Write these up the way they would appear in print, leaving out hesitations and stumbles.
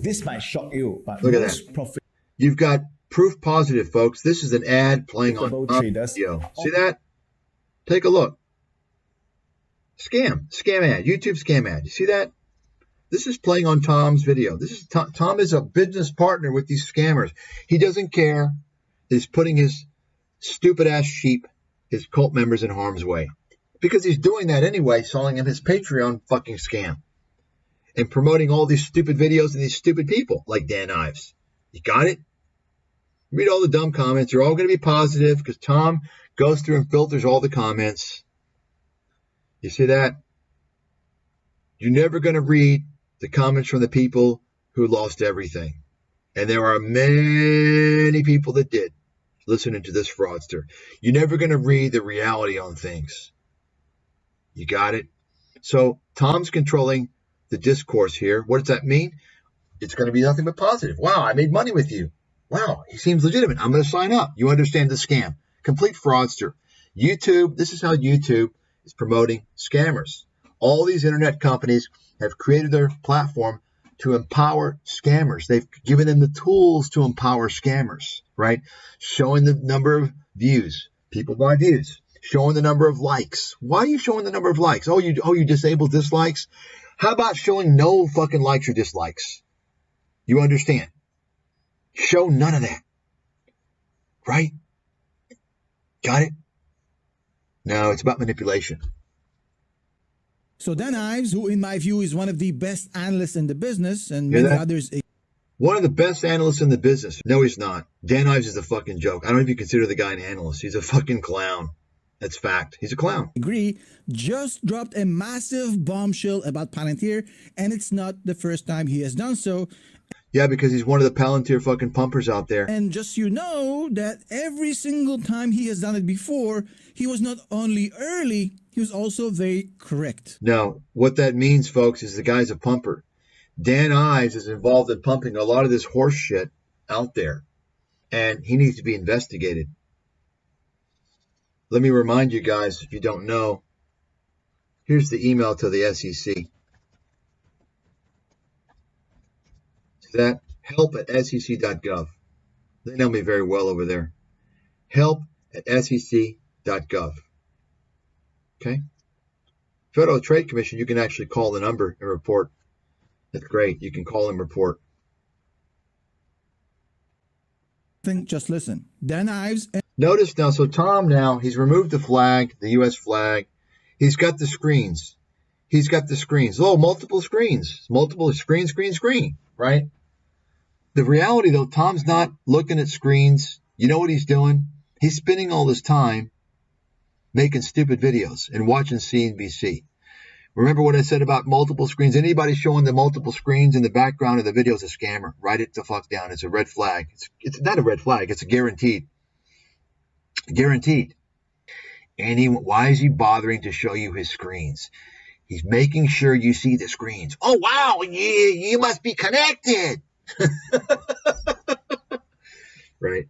this might shock you, but Look at most that. profitable You've got proof positive, folks. This is an ad playing on traders. video. See that? Take a look. Scam ad, YouTube scam ad. You see that? This is playing on Tom's video. This is Tom is a business partner with these scammers. He doesn't care. He's putting his stupid ass sheep, his cult members, in harm's way, because he's doing that anyway, selling him his Patreon fucking scam and promoting all these stupid videos and these stupid people like Dan Ives. You got it? Read all the dumb comments. They're all going to be positive because Tom goes through and filters all the comments. You see that? You're never going to read the comments from the people who lost everything. And there are many people that did, listening to this fraudster. You're never going to read the reality on things. You got it? So Tom's controlling the discourse here. What does that mean? It's going to be nothing but positive. Wow, I made money with you. Wow, he seems legitimate. I'm going to sign up. You understand the scam. Complete fraudster. YouTube, this is how YouTube is promoting scammers. All these internet companies have created their platform to empower scammers. They've given them the tools to empower scammers, right? Showing the number of views. People buy views. Showing the number of likes. Why are you showing the number of likes? Oh, you disabled dislikes? How about showing no fucking likes or dislikes? You understand? Show none of that. Right? Got it? No, it's about manipulation. So Dan Ives, who in my view is one of the best analysts in the business, and many others. One of the best analysts in the business. No, he's not. Dan Ives is a fucking joke. I don't even consider the guy an analyst. He's a fucking clown. That's fact. He's a clown. Agree. Just dropped a massive bombshell about Palantir, and it's not the first time he has done so. Yeah, because he's one of the Palantir fucking pumpers out there. And just you know that every single time he has done it before, he was not only early, he was also very correct. No, what that means, folks, is the guy's a pumper. Dan Ives is involved in pumping a lot of this horse shit out there, and he needs to be investigated. Let me remind you guys, if you don't know, here's the email to the SEC. See that? help@sec.gov. They know me very well over there. help@sec.gov. Okay? Federal Trade Commission, you can actually call the number and report. That's great. You can call and report. Just listen. Dan Ives. Notice now, so Tom now, he's removed the flag, the U.S. flag. He's got the screens. He's got the screens. Oh, multiple screens. Multiple screen, right? The reality, though, Tom's not looking at screens. You know what he's doing? He's spending all this time making stupid videos and watching CNBC. Remember what I said about multiple screens? Anybody showing the multiple screens in the background of the video is a scammer. Write it the fuck down. It's a red flag. It's not a red flag. It's a guaranteed. Guaranteed. And why is he bothering to show you his screens? He's making sure you see the screens. Oh, wow. You must be connected. Right.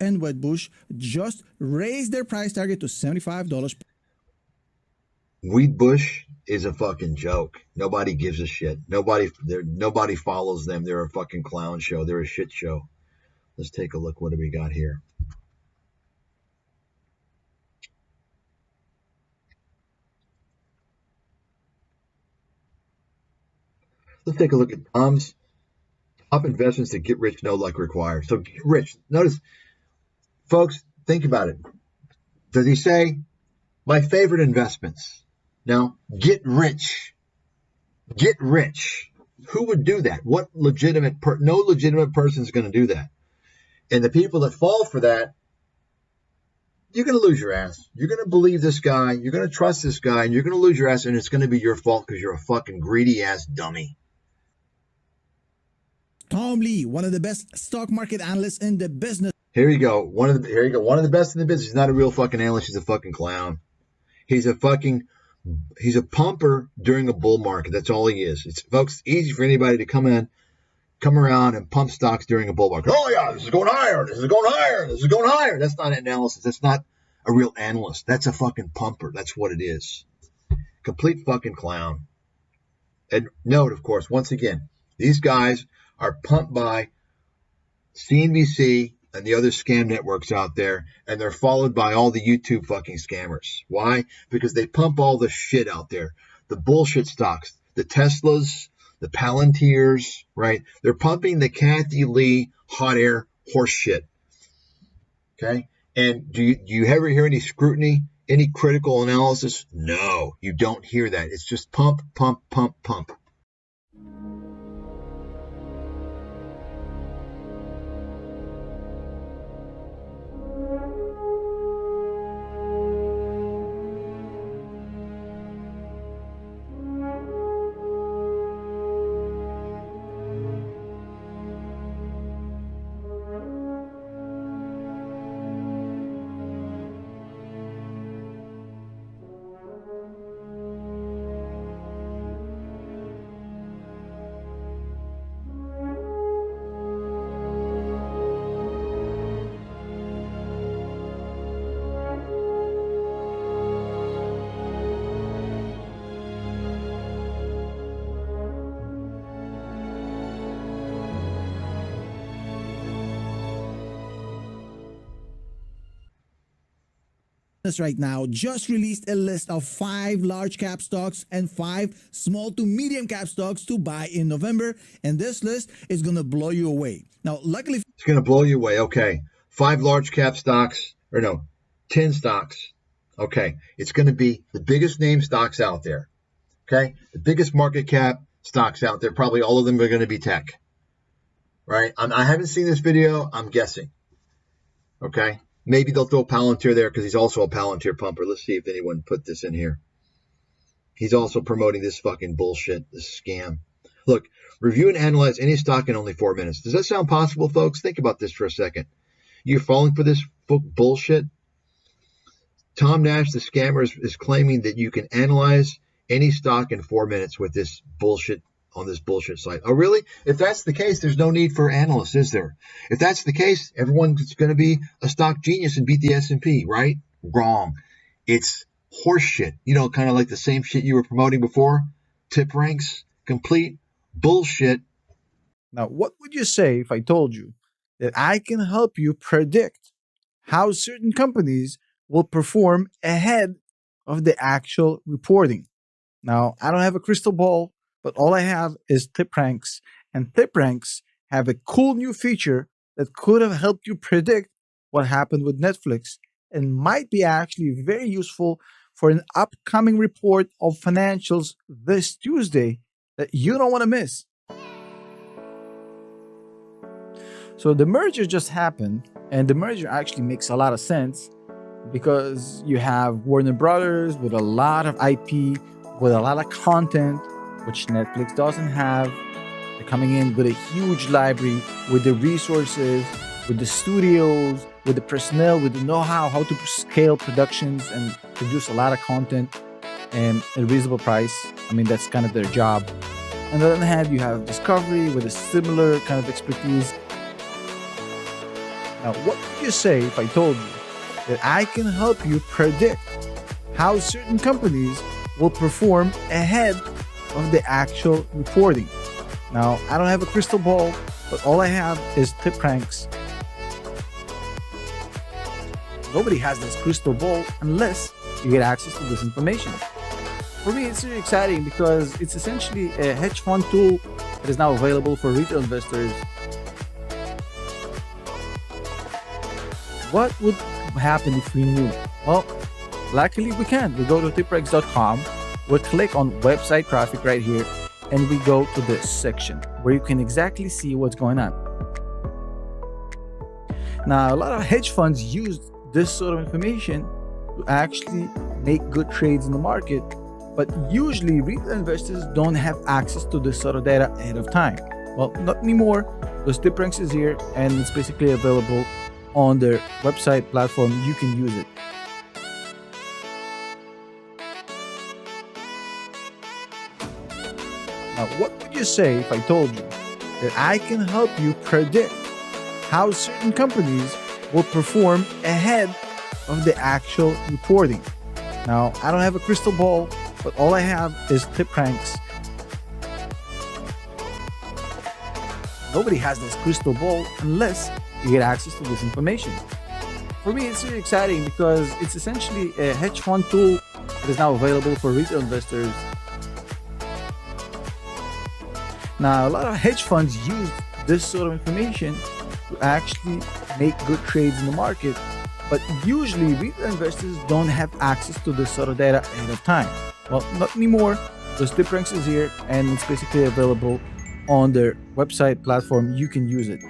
And Wedbush just raised their price target to $75. Wedbush is a fucking joke. Nobody gives a shit. Nobody follows them. They're a fucking clown show. They're a shit show. Let's take a look. What do we got here? Let's take a look at Tom's top investments that get rich, no luck required. So get rich. Notice, folks, think about it. Does he say, my favorite investments? No, get rich. Get rich. Who would do that? What legitimate no legitimate person is going to do that. And the people that fall for that, you're going to lose your ass. You're going to believe this guy. You're going to trust this guy, and you're going to lose your ass, and it's going to be your fault because you're a fucking greedy ass dummy. Tom Lee, one of the best stock market analysts in the business. Here you go. One of the best in the business. He's not a real fucking analyst. He's a fucking clown. He's a pumper during a bull market. That's all he is. It's, folks, easy for anybody to come around and pump stocks during a bull market. Oh yeah, this is going higher. This is going higher. This is going higher. That's not an analysis. That's not a real analyst. That's a fucking pumper. That's what it is. Complete fucking clown. And note, of course, once again, These guys are pumped by CNBC and the other scam networks out there, and they're followed by all the YouTube fucking scammers. Why? Because they pump all the shit out there. The bullshit stocks, the Teslas, the Palantirs, right? They're pumping the Kathy Lee hot air horse shit. Okay? And do you ever hear any scrutiny, any critical analysis? No, you don't hear that. It's just pump, pump, pump, pump. Right now just released a list of 5 large cap stocks and 5 small to medium cap stocks to buy in November, and this list is going to blow you away. Now, luckily, it's going to blow you away. Okay, 5 large cap stocks, or no, 10 stocks. Okay, it's going to be the biggest name stocks out there. Okay, the biggest market cap stocks out there. Probably all of them are going to be tech. Right? I haven't seen this video. I'm guessing. Okay. Maybe they'll throw Palantir there because he's also a Palantir pumper. Let's see if anyone put this in here. He's also promoting this fucking bullshit, this scam. Look, review and analyze any stock in only 4 minutes. Does that sound possible, folks? Think about this for a second. You're falling for this bullshit? Tom Nash, the scammer, is claiming that you can analyze any stock in 4 minutes with this bullshit on this bullshit site. Oh, really? If that's the case, there's no need for analysts, is there? If that's the case, everyone's going to be a stock genius and beat the S&P, right? Wrong. It's horseshit. You know, kind of like the same shit you were promoting before. Tip ranks, complete bullshit. Now, what would you say if I told you that I can help you predict how certain companies will perform ahead of the actual reporting? Now, I don't have a crystal ball, but all I have is tip ranks, and tip ranks have a cool new feature that could have helped you predict what happened with Netflix and might be actually very useful for an upcoming report of financials this Tuesday that you don't want to miss. So the merger just happened, and the merger actually makes a lot of sense because you have Warner Brothers with a lot of IP, with a lot of content, which Netflix doesn't have. They're coming in with a huge library, with the resources, with the studios, with the personnel, with the know-how, how to scale productions and produce a lot of content and at a reasonable price. I mean, that's kind of their job. On the other hand, you have Discovery with a similar kind of expertise. Now, what would you say if I told you that I can help you predict how certain companies will perform ahead of the actual reporting? Now, I don't have a crystal ball, but all I have is tip ranks. Nobody has this crystal ball unless you get access to this information. For me, it's really exciting because it's essentially a hedge fund tool that is now available for retail investors. What would happen if we knew? Well, luckily we can. We go to tipranks.com, we click on website traffic right here, and we go to this section where you can exactly see what's going on. Now, a lot of hedge funds use this sort of information to actually make good trades in the market, but usually retail investors don't have access to this sort of data ahead of time. Well, not anymore, because tipranks is here and it's basically available on their website platform. You can use it. Now, what would you say if I told you that I can help you predict how certain companies will perform ahead of the actual reporting? Now, I don't have a crystal ball, but all I have is tip ranks. Nobody has this crystal ball unless you get access to this information. For me, it's really exciting because it's essentially a hedge fund tool that is now available for retail investors. Now, a lot of hedge funds use this sort of information to actually make good trades in the market, but usually retail investors don't have access to this sort of data ahead of time. Well, not anymore. The StipRanks is here and it's basically available on their website platform. You can use it.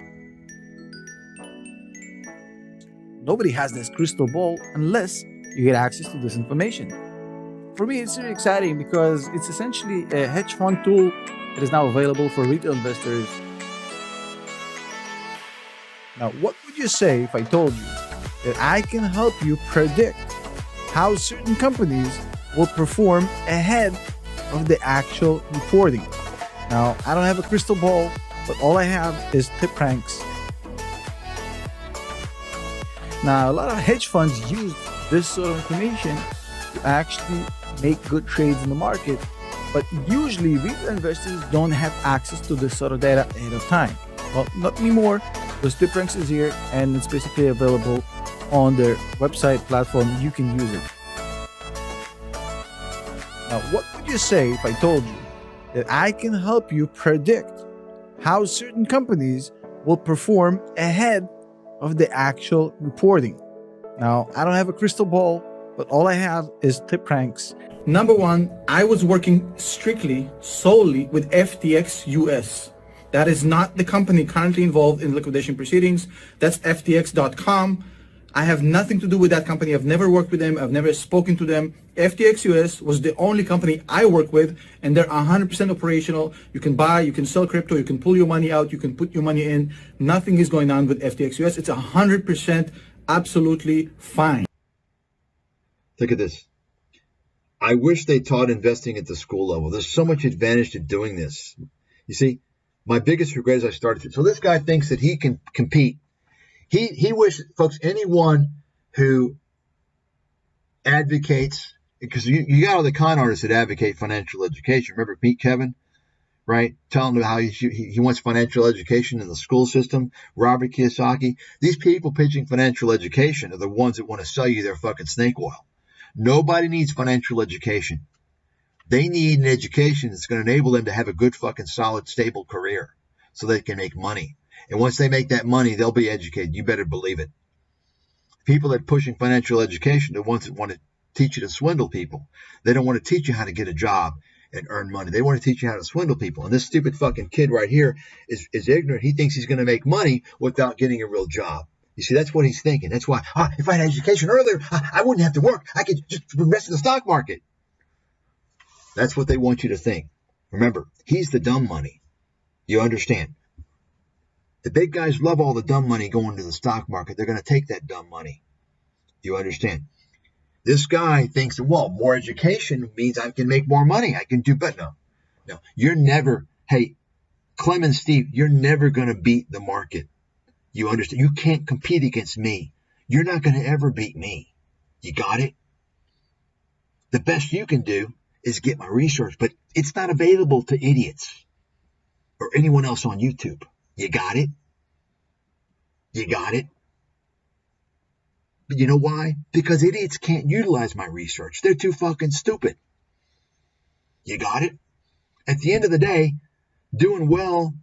Nobody has this crystal ball unless you get access to this information. For me, it's really exciting because it's essentially a hedge fund tool that is now available for retail investors. Now, what would you say if I told you that I can help you predict how certain companies will perform ahead of the actual reporting? Now, I don't have a crystal ball, but all I have is StipRanks. Now, a lot of hedge funds use this sort of information to actually make good trades in the market, but usually retail investors don't have access to this sort of data ahead of time. Well, not anymore. The StipRanks is here and it's basically available on their website platform. You can use it. Now, what would you say if I told you that I can help you predict how certain companies will perform ahead of the actual reporting? Now, I don't have a crystal ball, but all I have is StipRanks. Number one, I was working solely with FTX US. That is not the company currently involved in liquidation proceedings. That's FTX.com. I have nothing to do with that company. I've never worked with them. I've never spoken to them. FTX US was the only company I work with, and they're 100% operational. You can buy, you can sell crypto, you can pull your money out, you can put your money in. Nothing is going on with FTX US. It's 100% absolutely fine. Look at this. I wish they taught investing at the school level. There's so much advantage to doing this. You see, my biggest regret is I started. So this guy thinks that he can compete. He wishes, folks, anyone who advocates, because you got all the con artists that advocate financial education. Remember, meet Kevin, right? Telling him how he wants financial education in the school system. Robert Kiyosaki. These people pitching financial education are the ones that want to sell you their fucking snake oil. Nobody needs financial education. They need an education that's going to enable them to have a good fucking solid, stable career so they can make money. And once they make that money, they'll be educated. You better believe it. People that are pushing financial education are the ones that want to teach you to swindle people. They don't want to teach you how to get a job and earn money. They want to teach you how to swindle people. And this stupid fucking kid right here is ignorant. He thinks he's going to make money without getting a real job. You see, that's what he's thinking. That's why, if I had education earlier, I wouldn't have to work. I could just invest in the stock market. That's what they want you to think. Remember, he's the dumb money. You understand? The big guys love all the dumb money going to the stock market. They're going to take that dumb money. You understand? This guy thinks, well, more education means I can make more money. I can do better. No, you're never, hey, Clem and Steve, you're never going to beat the market. You understand? You can't compete against me. You're not going to ever beat me. You got it? The best you can do is get my research, but it's not available to idiots or anyone else on YouTube. You got it? You got it? But you know why? Because idiots can't utilize my research. They're too fucking stupid. You got it? At the end of the day, doing well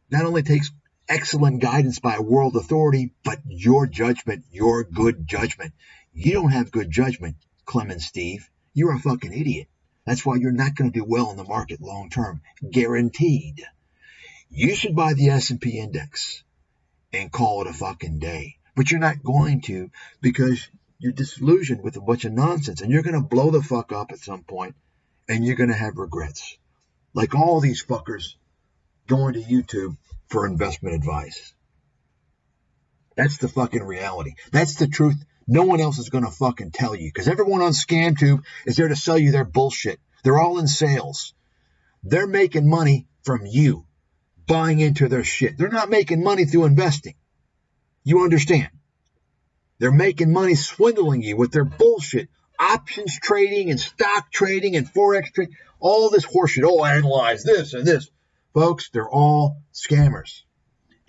not only takes excellent guidance by a world authority, but your judgment, your good judgment. You don't have good judgment, Clem and Steve. You're a fucking idiot. That's why you're not going to do well in the market long term. Guaranteed. You should buy the S&P index and call it a fucking day. But you're not going to because you're disillusioned with a bunch of nonsense. And you're going to blow the fuck up at some point and you're going to have regrets. Like all these fuckers going to YouTube for investment advice. That's the fucking reality. That's the truth. No one else is going to fucking tell you because everyone on ScamTube is there to sell you their bullshit. They're all in sales. They're making money from you buying into their shit. They're not making money through investing. You understand? They're making money swindling you with their bullshit. Options trading and stock trading and forex trading. All this horseshit. Oh, analyze this and this. Folks, they're all scammers.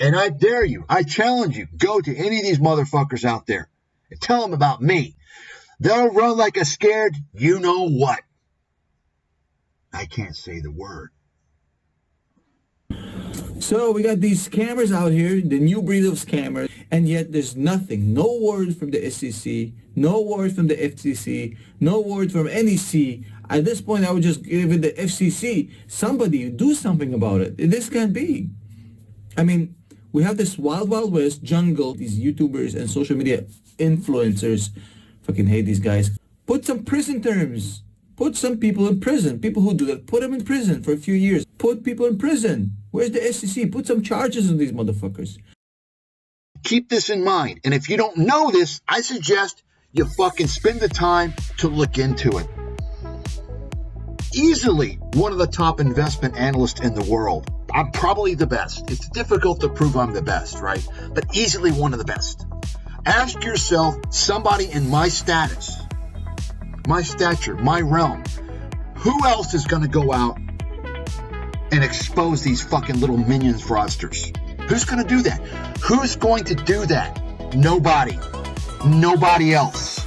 And I dare you, I challenge you, go to any of these motherfuckers out there and tell them about me. They'll run like a scared you know what. I can't say the word. So we got these scammers out here, the new breed of scammers, and yet there's nothing, no word from the SEC, no word from the FTC, no word from NEC. At this point, I would just give it the FCC. Somebody do something about it. This can't be. I mean, we have this wild, wild west jungle, these YouTubers and social media influencers. Fucking hate these guys. Put some prison terms. Put some people in prison. People who do that, put them in prison for a few years. Put people in prison. Where's the SEC? Put some charges on these motherfuckers. Keep this in mind. And if you don't know this, I suggest you fucking spend the time to look into it. Easily one of the top investment analysts in the world. I'm probably the best. It's difficult to prove I'm the best, right? But easily one of the best. Ask yourself, somebody in my status, my stature, my realm, who else is going to go out and expose these fucking little minions fraudsters? Who's going to do that? Who's going to do that? Nobody. Nobody else.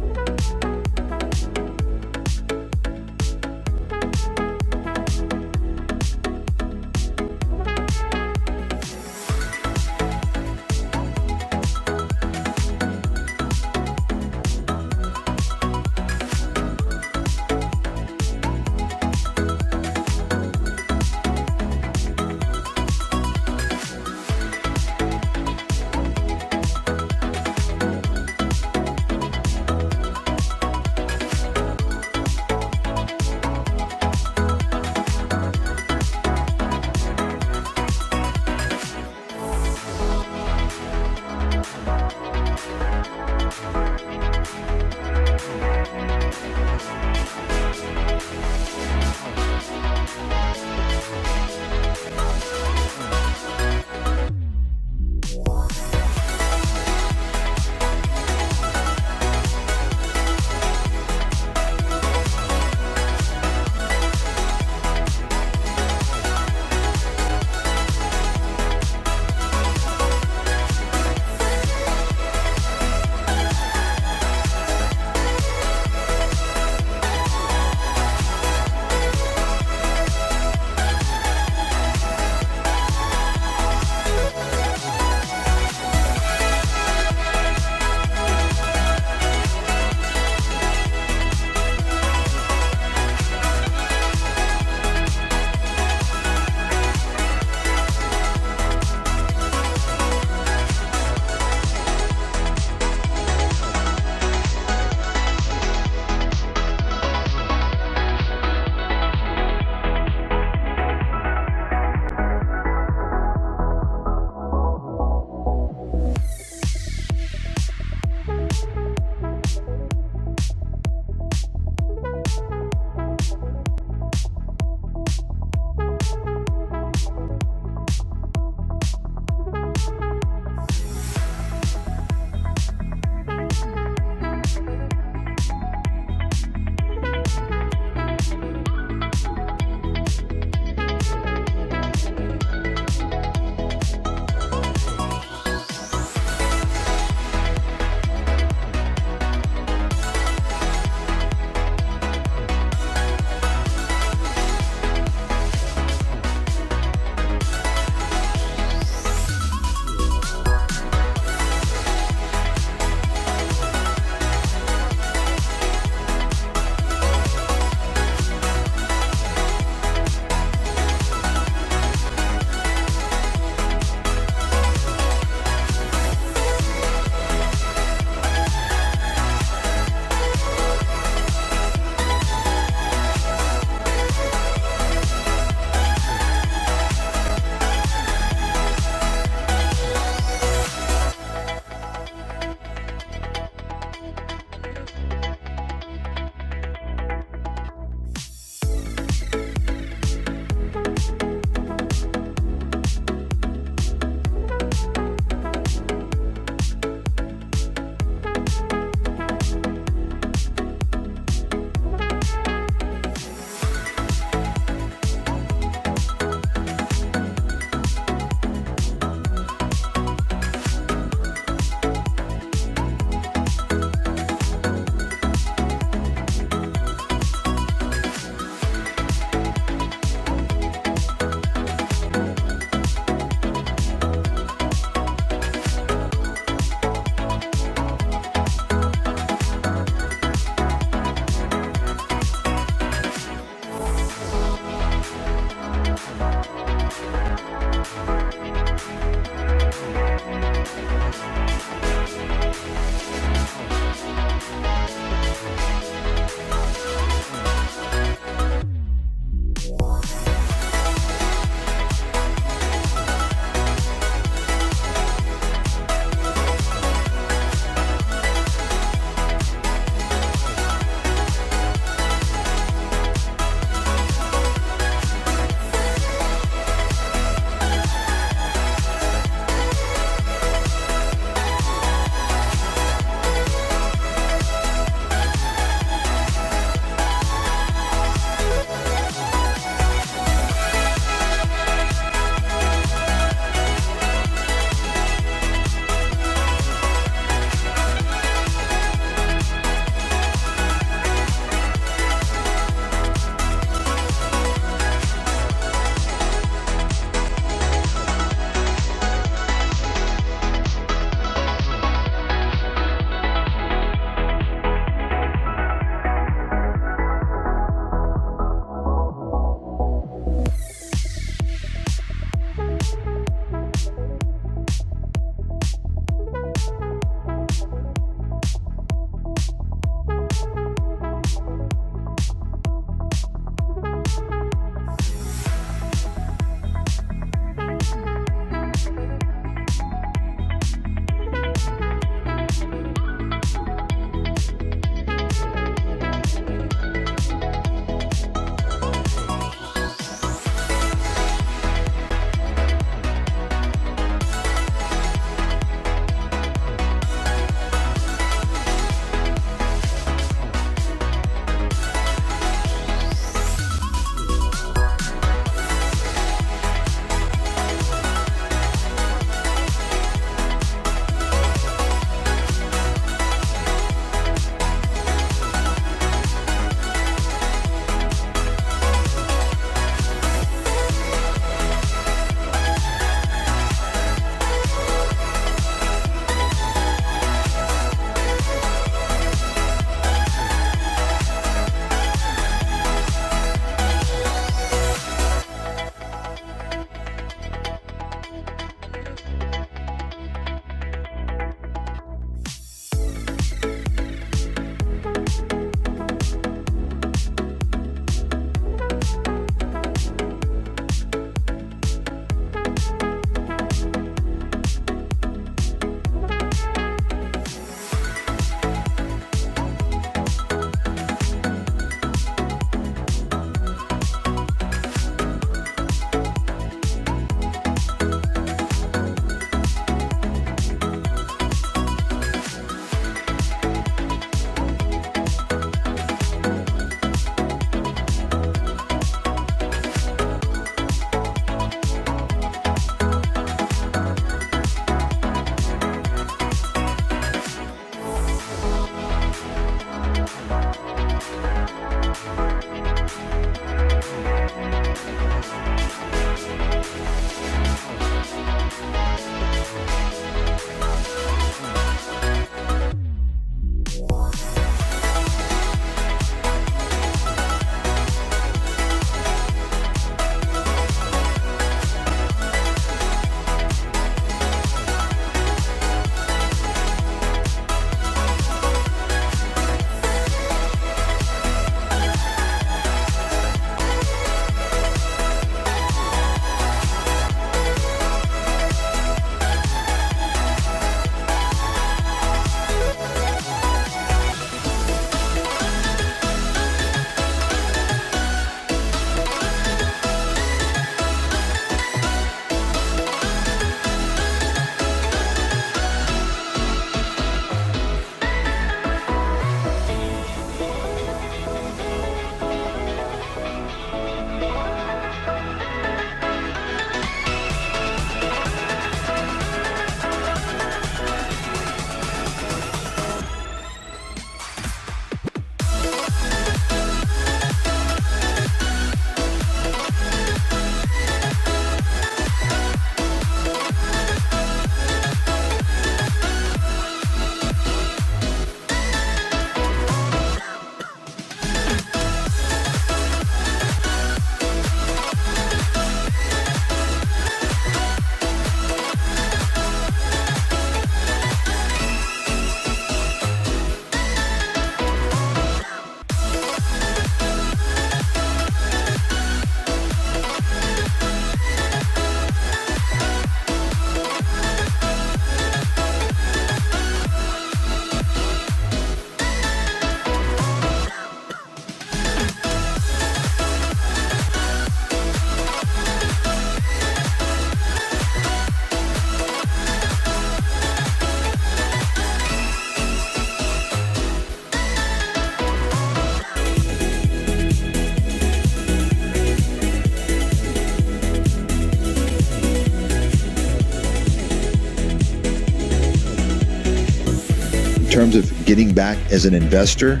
terms of getting back as an investor,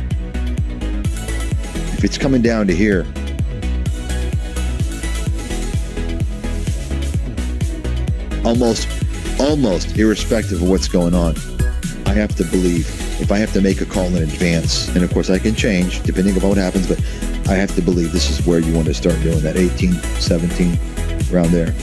if it's coming down to here, almost irrespective of what's going on, I have to believe, if I have to make a call in advance, and of course I can change depending on what happens, but I have to believe this is where you want to start doing that 18, 17, around there.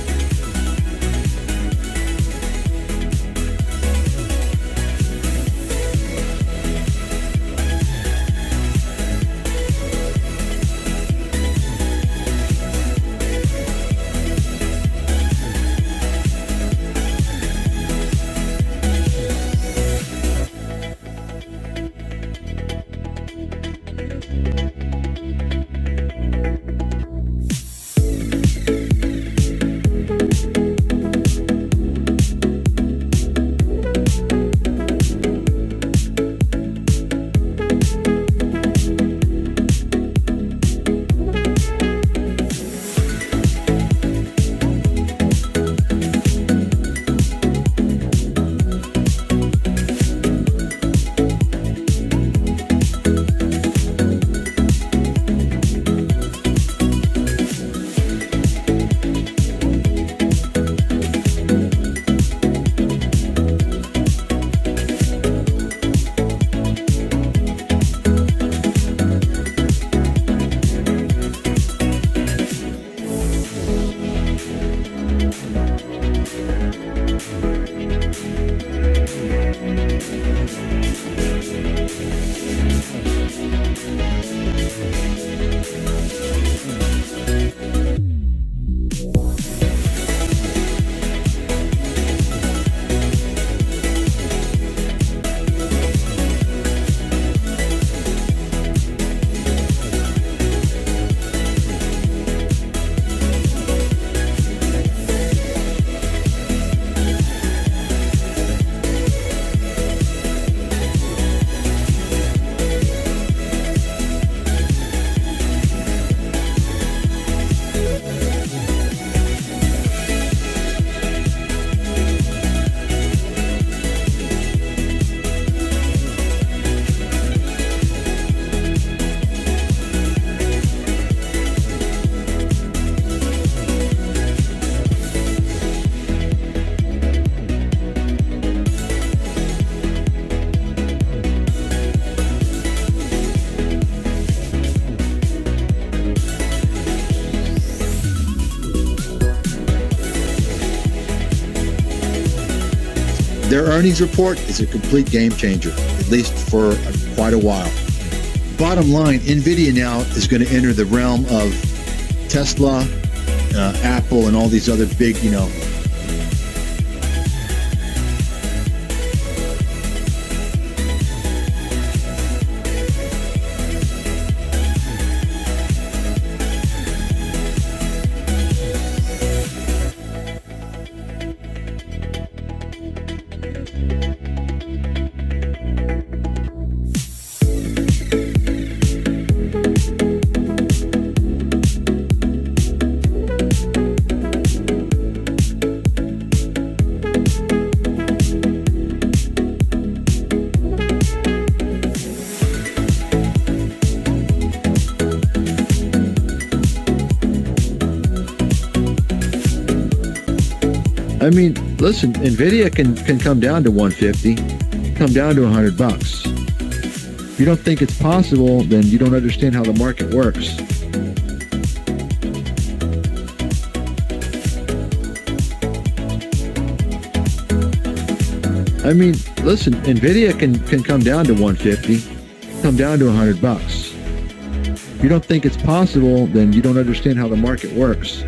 Their earnings report is a complete game changer, at least for quite a while. Bottom line, NVIDIA now is going to enter the realm of Tesla, Apple, and all these other big, I mean, listen, NVIDIA can come down to 150, come down to $100. If you don't think it's possible, then you don't understand how the market works. I mean, listen, NVIDIA can come down to 150, come down to $100. If you don't think it's possible, then you don't understand how the market works.